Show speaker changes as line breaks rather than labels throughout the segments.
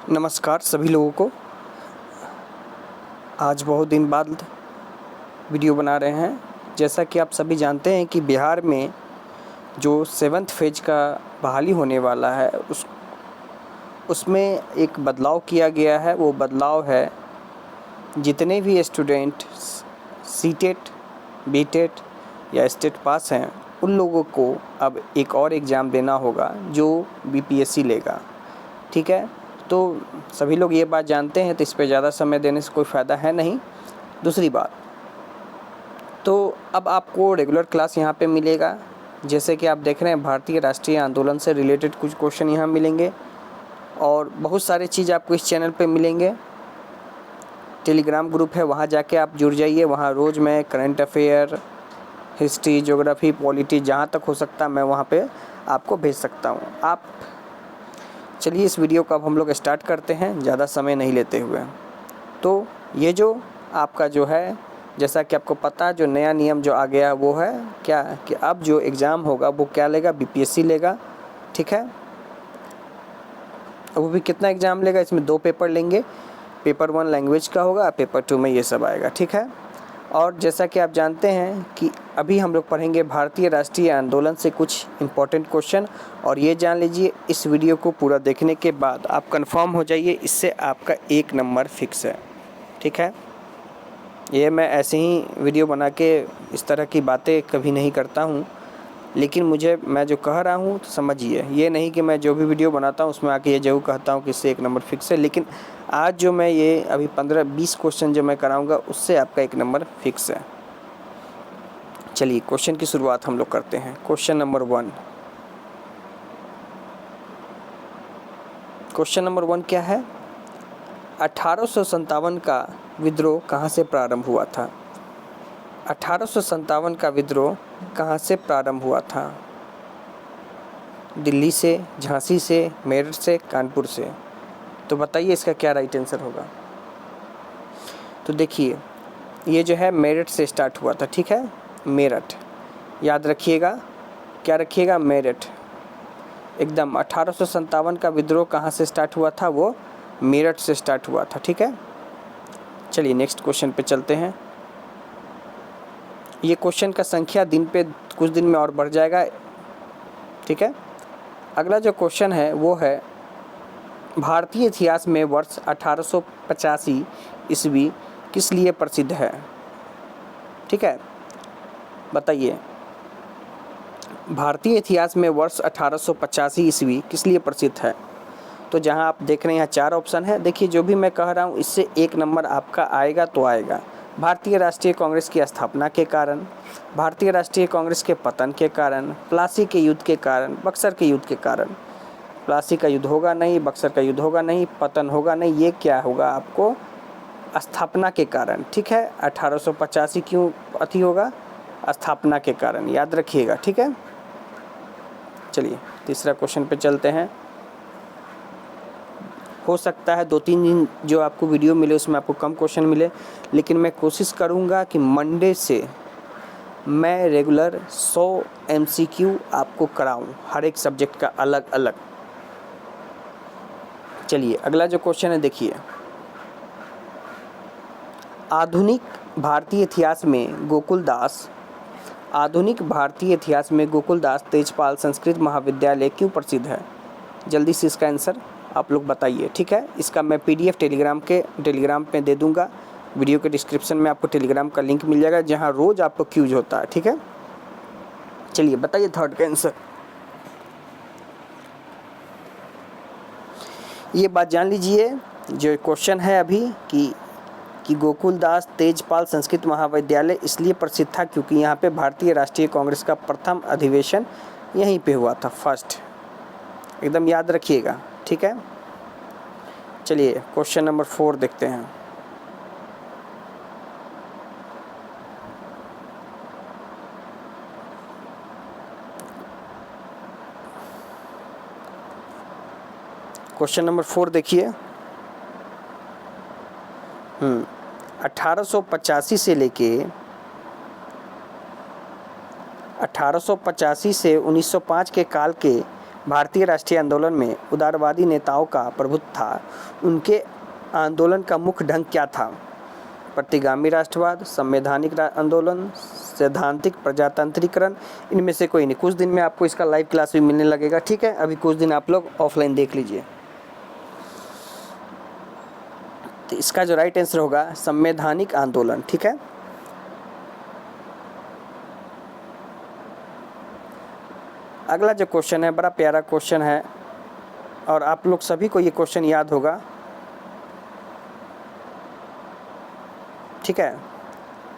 नमस्कार सभी लोगों को। आज बहुत दिन बाद वीडियो बना रहे हैं। जैसा कि आप सभी जानते हैं कि बिहार में जो 7th फेज का बहाली होने वाला है उसमें एक बदलाव किया गया है। वो बदलाव है, जितने भी स्टूडेंट सीटेट, बीटेट या स्टेट पास हैं उन लोगों को अब एक और एग्ज़ाम देना होगा जो बीपीएससी लेगा। ठीक है, तो सभी लोग ये बात जानते हैं, तो इस पे ज़्यादा समय देने से कोई फ़ायदा है नहीं। दूसरी बात, तो अब आपको रेगुलर क्लास यहाँ पे मिलेगा। जैसे कि आप देख रहे हैं, भारतीय राष्ट्रीय आंदोलन से रिलेटेड कुछ क्वेश्चन यहाँ मिलेंगे और बहुत सारे चीज़ आपको इस चैनल पे मिलेंगे। टेलीग्राम ग्रुप है, वहाँ जाके आप जुड़ जाइए। वहाँ रोज़ मैं current affair, history, geography, polity, जहाँ तक हो सकता है मैं वहाँ पे आपको भेज सकता हूँ। आप चलिए इस वीडियो को अब हम लोग स्टार्ट करते हैं, ज़्यादा समय नहीं लेते हुए। तो ये जो आपका जो है, जैसा कि आपको पता, जो नया नियम जो आ गया वो है क्या कि अब जो एग्ज़ाम होगा वो क्या लेगा, बीपीएससी लेगा। ठीक है, वो भी कितना एग्ज़ाम लेगा, इसमें 2 पेपर लेंगे। पेपर 1 लैंग्वेज का होगा, पेपर 2 में ये सब आएगा। ठीक है, और जैसा कि आप जानते हैं कि अभी हम लोग पढ़ेंगे भारतीय राष्ट्रीय आंदोलन से कुछ इम्पोर्टेंट क्वेश्चन। और ये जान लीजिए, इस वीडियो को पूरा देखने के बाद आप कंफर्म हो जाइए, इससे आपका 1 नंबर फिक्स है। ठीक है, ये मैं ऐसे ही वीडियो बना के इस तरह की बातें कभी नहीं करता हूँ, लेकिन मैं जो कह रहा हूँ तो समझिए। ये नहीं कि मैं जो भी वीडियो बनाता हूँ उसमें आके ये जरूर कहता हूँ कि इससे 1 नंबर फिक्स है, लेकिन आज जो मैं ये अभी 15-20 क्वेश्चन जो मैं कराऊंगा उससे आपका 1 नंबर फिक्स है। चलिए क्वेश्चन की शुरुआत हम लोग करते हैं। Question number 1। क्वेश्चन नंबर 1 क्या है? 1857 का विद्रोह कहाँ से प्रारंभ हुआ था? 1857 का विद्रोह कहाँ से प्रारंभ हुआ था? दिल्ली से, झांसी से, मेरठ से, कानपुर से? तो बताइए इसका क्या राइट आंसर होगा। तो देखिए, ये जो है मेरठ से स्टार्ट हुआ था। ठीक है, मेरठ याद रखिएगा। क्या रखिएगा? मेरठ। एकदम 1857 का विद्रोह कहाँ से स्टार्ट हुआ था? वो मेरठ से स्टार्ट हुआ था। ठीक है, चलिए नेक्स्ट क्वेश्चन पे चलते हैं। ये क्वेश्चन का संख्या कुछ दिन में और बढ़ जाएगा। ठीक है, अगला जो क्वेश्चन है वो है, भारतीय इतिहास में वर्ष 1885 ईस्वी किस लिए प्रसिद्ध है? ठीक है, बताइए, भारतीय इतिहास में वर्ष 1885 ईस्वी किस लिए प्रसिद्ध है? तो जहां आप देख रहे हैं यहाँ 4 ऑप्शन है। देखिए, जो भी मैं कह रहा हूँ इससे 1 नंबर आपका आएगा तो आएगा। भारतीय राष्ट्रीय कांग्रेस की स्थापना के कारण, भारतीय राष्ट्रीय कांग्रेस के पतन के कारण, प्लासी के युद्ध के कारण, बक्सर के युद्ध के कारण। प्लासी का युद्ध होगा नहीं, बक्सर का युद्ध होगा नहीं, पतन होगा नहीं, ये क्या होगा आपको? स्थापना के कारण। ठीक है, 1885 क्यों अति होगा? स्थापना के कारण, याद रखिएगा। ठीक है, चलिए तीसरा क्वेश्चन पे चलते हैं। हो सकता है 2-3 दिन जो आपको वीडियो मिले उसमें आपको कम क्वेश्चन मिले, लेकिन मैं कोशिश करूँगा कि मंडे से मैं रेगुलर 100 MCQ आपको कराऊँ, हर एक सब्जेक्ट का अलग अलग। चलिए अगला जो क्वेश्चन है, देखिए, आधुनिक भारतीय इतिहास में गोकुलदास तेजपाल संस्कृत महाविद्यालय क्यों प्रसिद्ध है? जल्दी से इसका आंसर आप लोग बताइए। ठीक है, इसका मैं PDF टेलीग्राम पे दे दूंगा। वीडियो के डिस्क्रिप्शन में आपको टेलीग्राम का लिंक मिल जाएगा, जहां रोज़ आपको क्यूज होता है। ठीक है, चलिए बताइए थर्ड का आंसर। ये बात जान लीजिए, जो क्वेश्चन है अभी कि गोकुलदास तेजपाल संस्कृत महाविद्यालय इसलिए प्रसिद्ध था क्योंकि यहाँ पे भारतीय राष्ट्रीय कांग्रेस का प्रथम अधिवेशन यहीं पे हुआ था, फर्स्ट। एकदम याद रखिएगा। ठीक है, चलिए क्वेश्चन नंबर 4 देखते हैं। क्वेश्चन नंबर 4 देखिए, 1885 से लेके 1885 से 1905 के काल के भारतीय राष्ट्रीय आंदोलन में उदारवादी नेताओं का प्रभुत्व था। उनके आंदोलन का मुख्य ढंग क्या था? प्रतिगामी राष्ट्रवाद, संवैधानिक आंदोलन, सैद्धांतिक प्रजातंत्रीकरण, इनमें से कोई नहीं। कुछ दिन में आपको इसका लाइव क्लास भी मिलने लगेगा, ठीक है। अभी कुछ दिन आप लोग ऑफलाइन देख लीजिए। तो इसका जो राइट आंसर होगा संवैधानिक आंदोलन, ठीक है। अगला जो क्वेश्चन है बड़ा प्यारा क्वेश्चन है और आप लोग सभी को ये क्वेश्चन याद होगा, ठीक है।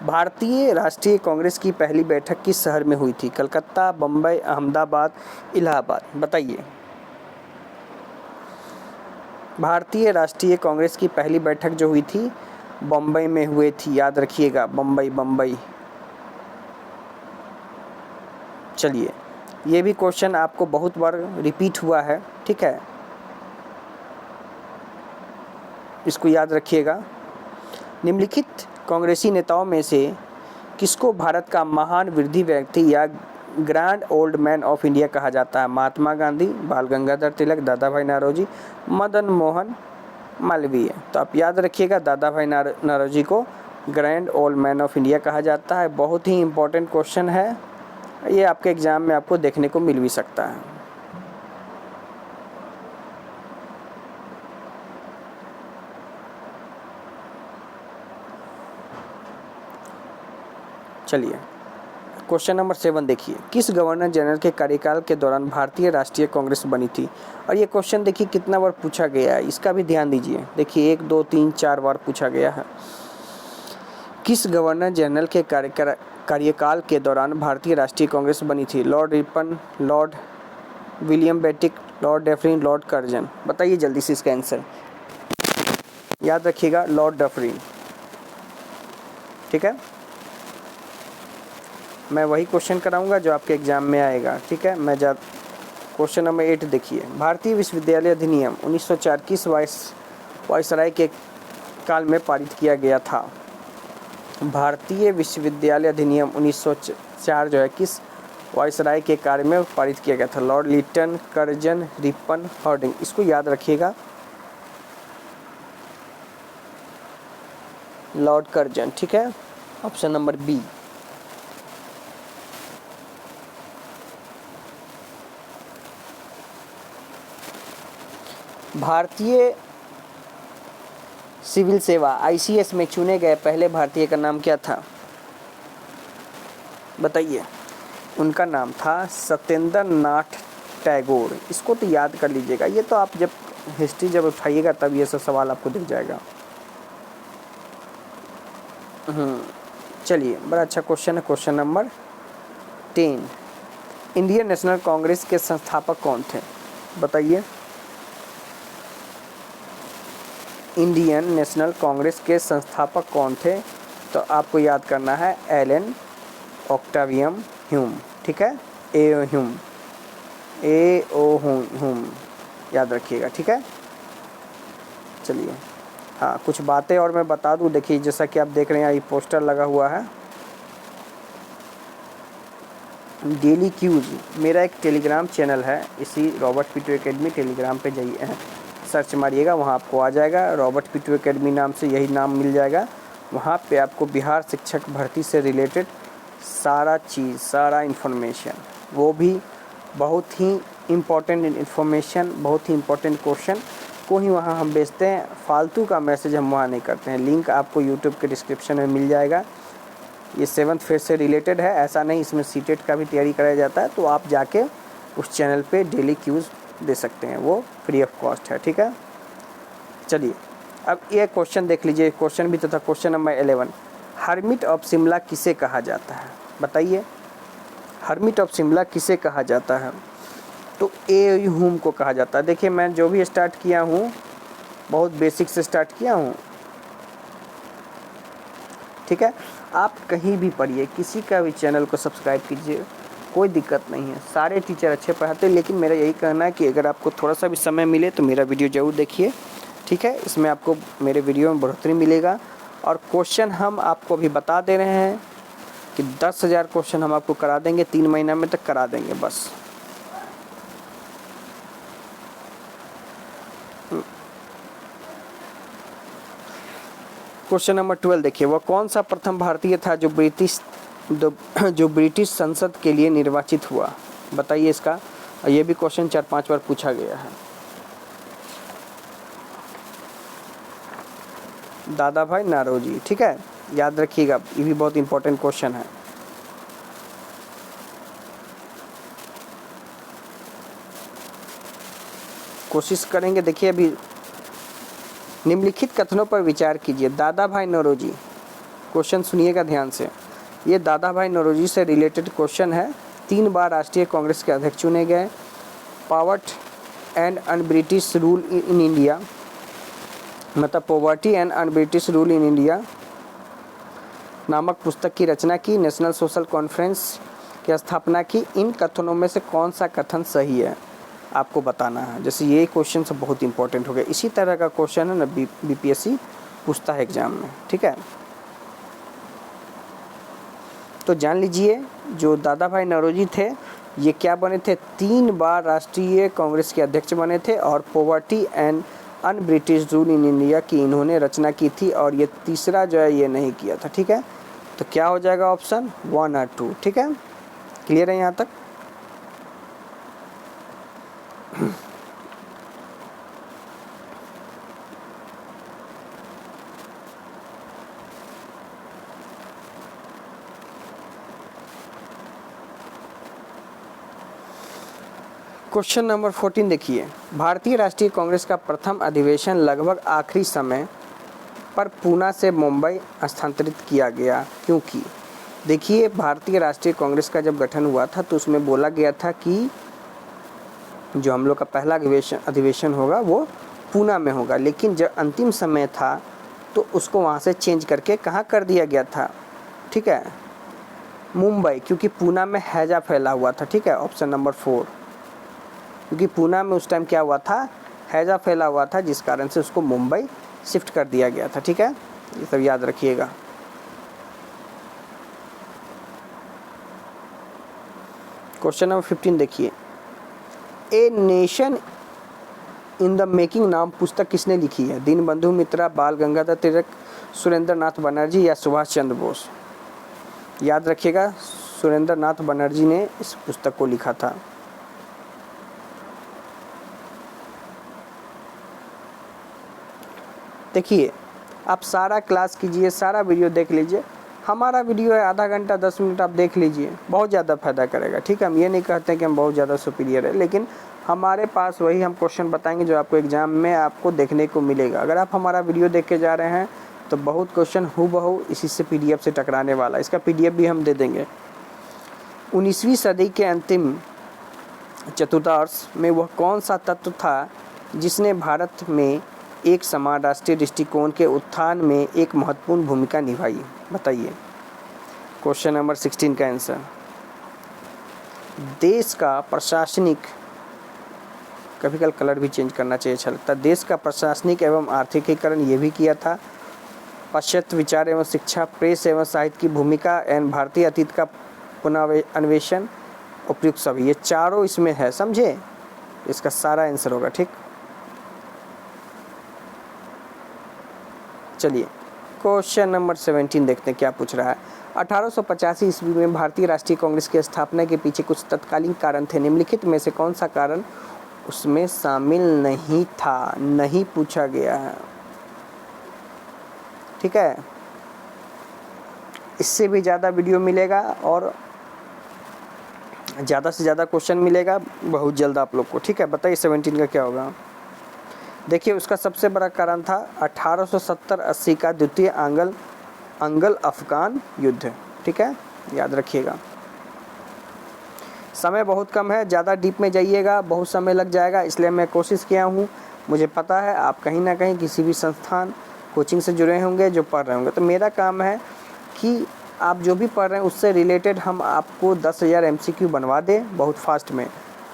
भारतीय राष्ट्रीय कांग्रेस की पहली बैठक किस शहर में हुई थी? कलकत्ता, बम्बई, अहमदाबाद, इलाहाबाद। बताइए। भारतीय राष्ट्रीय कांग्रेस की पहली बैठक जो हुई थी बम्बई में हुई थी, याद रखिएगा, बम्बई। चलिए, ये भी क्वेश्चन आपको बहुत बार रिपीट हुआ है, ठीक है, इसको याद रखिएगा। निम्नलिखित कांग्रेसी नेताओं में से किसको भारत का महान विरोधी व्यक्ति या grand old man of India कहा जाता है? महात्मा गांधी, बाल गंगाधर तिलक, दादा भाई नौरोजी, मदन मोहन मालवीय। तो आप याद रखिएगा, दादा भाई नौरोजी को grand old man of India कहा जाता है। बहुत ही इंपॉर्टेंट क्वेश्चन है, ये आपके एग्जाम में आपको देखने को मिल भी सकता है। चलिए, क्वेश्चन नंबर 7 देखिए। किस गवर्नर जनरल के कार्यकाल के दौरान भारतीय राष्ट्रीय कांग्रेस बनी थी? और ये क्वेश्चन देखिए कितना बार पूछा गया है, इसका भी ध्यान दीजिए। देखिए 1, 2, 3, 4 बार पूछा गया है। किस गवर्नर जनरल के कार्यकाल के दौरान भारतीय राष्ट्रीय कांग्रेस बनी थी? Lord Ripon, Lord William Bentinck, Lord Dufferin, Lord Curzon. बताइए जल्दी से इसका आंसर। याद रखिएगा, लॉर्ड डफरिन, ठीक है। मैं वही क्वेश्चन कराऊंगा जो आपके एग्जाम में आएगा, ठीक है। क्वेश्चन नंबर 8 देखिए। भारतीय विश्वविद्यालय अधिनियम 1904 किस वायसराय के काल में पारित किया गया था? भारतीय विश्वविद्यालय अधिनियम 1904 जो है किस वायसराय के कार्य में पारित किया गया था? Lord Lytton, Curzon, Ripon, Hardinge. इसको याद रखिएगा, लॉर्ड कर्जन, ठीक है। Option number B. भारतीय सिविल सेवा ICS में चुने गए पहले भारतीय का नाम क्या था? बताइए। उनका नाम था सत्येंद्र नाथ टैगोर। इसको तो याद कर लीजिएगा, ये तो आप जब हिस्ट्री जब उठाइएगा तब ये सब सवाल आपको दिख जाएगा। चलिए, बड़ा अच्छा क्वेश्चन है। Question number 10। Indian national Congress के संस्थापक कौन थे? बताइए। इंडियन नेशनल कांग्रेस के संस्थापक कौन थे? तो आपको याद करना है एलन ऑक्टावियम ह्यूम, ठीक है। ह्यूम याद रखिएगा, ठीक है। चलिए, हाँ, कुछ बातें और मैं बता दूं। देखिए, जैसा कि आप देख रहे हैं, ये पोस्टर लगा हुआ है। डेली क्यूज मेरा एक टेलीग्राम चैनल है, इसी रॉबर्ट पीटू एकेडमी टेलीग्राम पे जाइए, सर्च मारिएगा, वहाँ आपको आ जाएगा। रॉबर्ट पीटू एकेडमी नाम से यही नाम मिल जाएगा। वहाँ पे आपको बिहार शिक्षक भर्ती से रिलेटेड सारा चीज़, सारा इन्फॉर्मेशन, वो भी बहुत ही इम्पोर्टेंट इन्फॉर्मेशन, बहुत ही इम्पोर्टेंट क्वेश्चन को ही वहाँ हम भेजते हैं। फालतू का मैसेज हम वहाँ नहीं करते हैं। लिंक आपको यूट्यूब के डिस्क्रिप्शन में मिल जाएगा। ये 7th फेज से रिलेटेड है, ऐसा नहीं, इसमें सीटेट का भी तैयारी कराया जाता है। तो आप जाके उस चैनल पे डेली क्यूज़ दे सकते हैं, वो फ्री ऑफ कॉस्ट है, ठीक है। चलिए, अब ये क्वेश्चन देख लीजिए, क्वेश्चन भी तो था। Question number 11। Hermit of Shimla किसे कहा जाता है? बताइए। हर्मिट ऑफ शिमला किसे कहा जाता है? तो ए ह्यूम को कहा जाता है। देखिए, मैं जो भी स्टार्ट किया हूँ बहुत बेसिक से स्टार्ट किया हूँ, ठीक है। आप कहीं भी पढ़िए, किसी का भी चैनल को सब्सक्राइब कीजिए, कोई दिक्कत नहीं है। सारे टीचर अच्छे पढ़ाते हैं, लेकिन मेरा यही कहना है कि अगर आपको थोड़ा सा भी समय मिले तो मेरा वीडियो ज़रूर देखिए, ठीक है। इसमें आपको मेरे वीडियो में बढ़ोतरी मिलेगा। और क्वेश्चन हम आपको अभी बता दे रहे हैं कि 10,000 क्वेश्चन हम आपको करा देंगे, 3 महीना में तक करा देंगे बस। क्वेश्चन नंबर 12 देखिए, वह कौन सा प्रथम भारतीय था जो ब्रिटिश संसद के लिए निर्वाचित हुआ? बताइए इसका। और ये भी क्वेश्चन 4-5 बार पूछा गया है। दादा भाई नौरोजी, ठीक है, याद रखिएगा, ये भी बहुत इंपॉर्टेंट क्वेश्चन है। कोशिश करेंगे। देखिए अभी निम्नलिखित कथनों पर विचार कीजिए। दादा भाई नौरोजी, क्वेश्चन सुनिएगा ध्यान से, ये दादा भाई नौरोजी से रिलेटेड क्वेश्चन है। 3 बार राष्ट्रीय कांग्रेस के अध्यक्ष चुने गए। Poverty and un British rule in India, मतलब poverty and un British rule in India नामक पुस्तक की रचना की। नेशनल सोशल कॉन्फ्रेंस की स्थापना की। इन कथनों में से कौन सा कथन सही है आपको बताना है। जैसे ये क्वेश्चन सब बहुत इंपॉर्टेंट हो गया। इसी तरह का क्वेश्चन है ना बीपीएससी पूछता है एग्जाम में, ठीक है। तो जान लीजिए, जो दादा भाई नौरोजी थे ये क्या बने थे? 3 बार राष्ट्रीय कांग्रेस के अध्यक्ष बने थे और poverty and un British rule in India की इन्होंने रचना की थी। और ये तीसरा जो है ये नहीं किया था, ठीक है। तो क्या हो जाएगा ऑप्शन 1 और 2, ठीक है। क्लियर है यहाँ तक? क्वेश्चन नंबर 14 देखिए, भारतीय राष्ट्रीय कांग्रेस का प्रथम अधिवेशन लगभग आखिरी समय पर पूना से मुंबई स्थानांतरित किया गया क्योंकि? देखिए, भारतीय राष्ट्रीय कांग्रेस का जब गठन हुआ था तो उसमें बोला गया था कि जो हम लोग का पहला अधिवेशन होगा वो पूना में होगा, लेकिन जब अंतिम समय था तो उसको वहाँ से चेंज करके कहाँ कर दिया गया था? ठीक है, मुंबई, क्योंकि पूना में हैजा फैला हुआ था, ठीक है। ऑप्शन नंबर 4, क्योंकि पूना में उस टाइम क्या हुआ था? हैजा फैला हुआ था, जिस कारण से उसको मुंबई शिफ्ट कर दिया गया था, ठीक है। ये सब याद रखिएगा। क्वेश्चन नंबर 15 देखिए, a nation in the making नाम पुस्तक किसने लिखी है? दीनबंधु मित्रा, बाल गंगाधर तिलक, सुरेंद्र नाथ बनर्जी या सुभाष चंद्र बोस? याद रखिएगा, सुरेंद्र नाथ बनर्जी ने इस पुस्तक को लिखा था। देखिए, आप सारा क्लास कीजिए, सारा वीडियो देख लीजिए। हमारा वीडियो है आधा घंटा 10 मिनट, आप देख लीजिए, बहुत ज़्यादा फायदा करेगा, ठीक है। हम ये नहीं कहते कि हम बहुत ज़्यादा सुपीरियर है, लेकिन हमारे पास वही हम क्वेश्चन बताएंगे जो आपको एग्जाम में आपको देखने को मिलेगा। अगर आप हमारा वीडियो देख के जा रहे हैं तो बहुत क्वेश्चन हूबहू इसी से PDF से टकराने वाला। इसका PDF भी हम दे देंगे। 19वीं सदी के अंतिम चतुर्थांश में वह कौन सा तत्व था जिसने भारत में एक समान राष्ट्रीय दृष्टिकोण के उत्थान में एक महत्वपूर्ण भूमिका निभाई? बताइए। क्वेश्चन नंबर 16 का आंसर, देश का प्रशासनिक, कभी कल कलर भी चेंज करना चाहिए, अच्छा लगता है। देश का प्रशासनिक एवं आर्थिकीकरण ये भी किया था। पाश्चात्य विचार एवं शिक्षा, प्रेस एवं साहित्य की भूमिका एवं भारतीय अतीत का पुनर्न्वेषण, उपयुक्त सभी, ये चारों इसमें है, समझे। इसका सारा आंसर होगा, ठीक। चलिए क्वेश्चन नंबर 17 देखते हैं क्या पूछ रहा है। 1885 ईस्वी में भारतीय राष्ट्रीय कांग्रेस की स्थापना के पीछे कुछ तत्कालीन कारण थे। निम्नलिखित में से कौन सा कारण उसमें शामिल नहीं था? नहीं पूछा गया है, ठीक है। इससे भी ज़्यादा वीडियो मिलेगा और ज़्यादा से ज़्यादा क्वेश्चन मिलेगा बहुत जल्द आप लोग को, ठीक है। बताइए 17 का क्या होगा। देखिए, उसका सबसे बड़ा कारण था 1870-80 का द्वितीय अंगल अफगान युद्ध, ठीक है, याद रखिएगा। समय बहुत कम है, ज़्यादा डीप में जाइएगा बहुत समय लग जाएगा, इसलिए मैं कोशिश किया हूँ। मुझे पता है आप कहीं ना कहीं किसी भी संस्थान कोचिंग से जुड़े होंगे, जो पढ़ रहे होंगे, तो मेरा काम है कि आप जो भी पढ़ रहे हैं उससे रिलेटेड हम आपको 10,000 MCQ बनवा दें बहुत फास्ट में।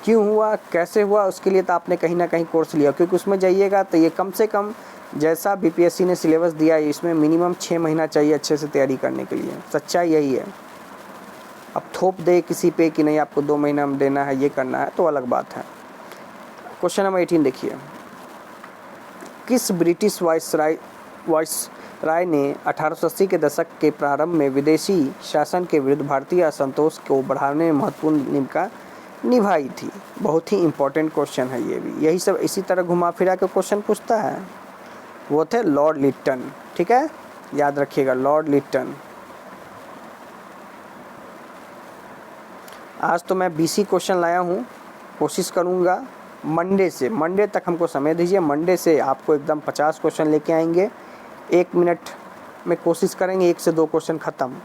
क्यों हुआ, कैसे हुआ, उसके लिए तो आपने कहीं ना कहीं कोर्स लिया, क्योंकि उसमें जाइएगा तो ये कम से कम जैसा BPSC ने सिलेबस दिया है इसमें मिनिमम 6 महीना चाहिए अच्छे से तैयारी करने के लिए। सच्चाई यही है। अब थोप दे किसी पे कि नहीं आपको 2 महीना में देना है, ये करना है, तो अलग बात है। क्वेश्चन नंबर 18 देखिए, किस ब्रिटिश वाइसराय ने 1880 के दशक के प्रारंभ में विदेशी शासन के विरुद्ध भारतीय असंतोष को बढ़ाने में महत्वपूर्ण भूमिका निभाई थी? बहुत ही इम्पोर्टेंट क्वेश्चन है ये भी, यही सब इसी तरह घुमा फिरा के क्वेश्चन पूछता है। वो थे लॉर्ड लिटन, ठीक है, याद रखिएगा लॉर्ड लिटन। आज तो मैं 20 क्वेश्चन लाया हूँ, कोशिश करूँगा मंडे तक हमको समय दीजिए। मंडे से आपको एकदम 50 क्वेश्चन लेके आएंगे। 1 मिनट में कोशिश करेंगे 1 से 2 क्वेश्चन ख़त्म,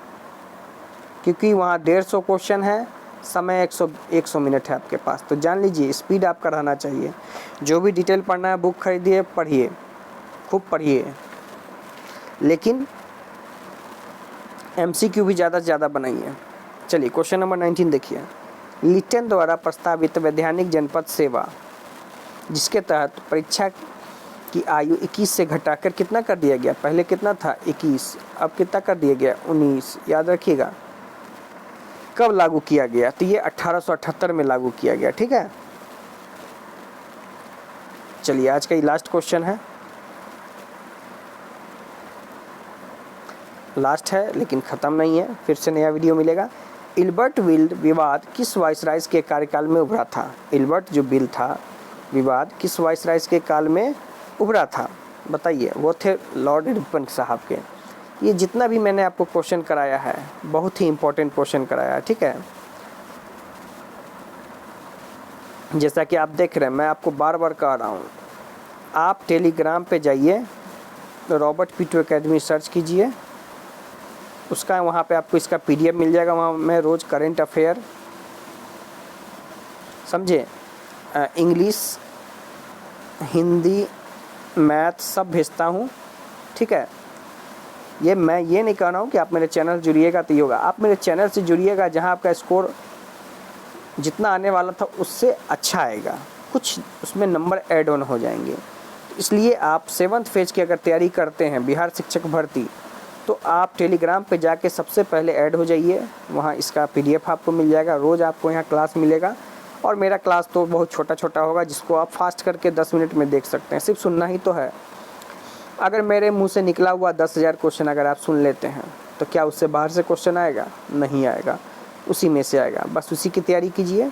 क्योंकि वहाँ 150 क्वेश्चन है, समय 100 मिनट है आपके पास। तो जान लीजिए स्पीड आपका रहना चाहिए। जो भी डिटेल पढ़ना है बुक खरीदिए, पढ़िए, खूब पढ़िए, लेकिन MCQ भी ज़्यादा से ज़्यादा बनाइए। चलिए क्वेश्चन नंबर 19 देखिए। लिटन द्वारा प्रस्तावित वैधानिक जनपद सेवा, जिसके तहत परीक्षा की आयु 21 से घटाकर कितना कर दिया गया? पहले कितना था? 21, अब कितना कर दिया गया? 19। याद रखिएगा। कब लागू किया गया? तो ये 1878 में लागू किया गया, ठीक है। चलिए आज का ये लास्ट क्वेश्चन है, लास्ट है लेकिन ख़त्म नहीं है, फिर से नया वीडियो मिलेगा। इल्बर्टविल विवाद किस वाइसराय के कार्यकाल में उभरा था? इल्बर्ट जो बिल था विवाद किस वाइसराय के काल में उभरा था? बताइए। वो थे लॉर्ड रिपन साहब के। ये जितना भी मैंने आपको क्वेश्चन कराया है बहुत ही इंपॉर्टेंट क्वेश्चन कराया है, ठीक है। जैसा कि आप देख रहे हैं, मैं आपको बार बार कह रहा हूँ, आप टेलीग्राम पे जाइए, रॉबर्ट पीटू एकेडमी सर्च कीजिए, उसका वहाँ पे आपको इसका PDF मिल जाएगा। वहाँ मैं रोज़ करंट अफेयर, समझे, इंग्लिश, हिंदी, मैथ सब भेजता हूँ, ठीक है। मैं ये नहीं कह रहा हूँ कि आप मेरे चैनल से जुड़िएगा तो ये होगा। आप मेरे चैनल से जुड़िएगा, जहाँ आपका स्कोर जितना आने वाला था उससे अच्छा आएगा, कुछ उसमें नंबर ऐड ऑन हो जाएंगे। इसलिए आप 7th फेज की अगर तैयारी करते हैं बिहार शिक्षक भर्ती, तो आप टेलीग्राम पे जाके सबसे पहले ऐड हो जाइए। वहाँ इसका PDF आपको मिल जाएगा। रोज़ आपको यहाँ क्लास मिलेगा, और मेरा क्लास तो बहुत छोटा छोटा होगा, जिसको आप फास्ट करके 10 मिनट में देख सकते हैं। सिर्फ सुनना ही तो है। अगर मेरे मुंह से निकला हुआ 10,000 क्वेश्चन अगर आप सुन लेते हैं, तो क्या उससे बाहर से क्वेश्चन आएगा? नहीं आएगा, उसी में से आएगा। बस उसी की तैयारी कीजिए।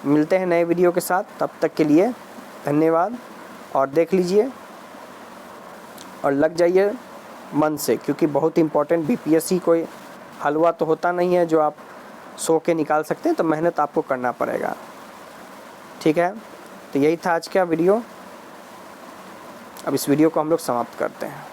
मिलते हैं नए वीडियो के साथ, तब तक के लिए धन्यवाद। और देख लीजिए और लग जाइए मन से, क्योंकि बहुत इंपॉर्टेंट BPSC कोई हलवा तो होता नहीं है जो आप सो के निकाल सकते हैं, तो मेहनत आपको करना पड़ेगा, ठीक है। तो यही था आज का वीडियो। अब इस वीडियो को हम लोग समाप्त करते हैं।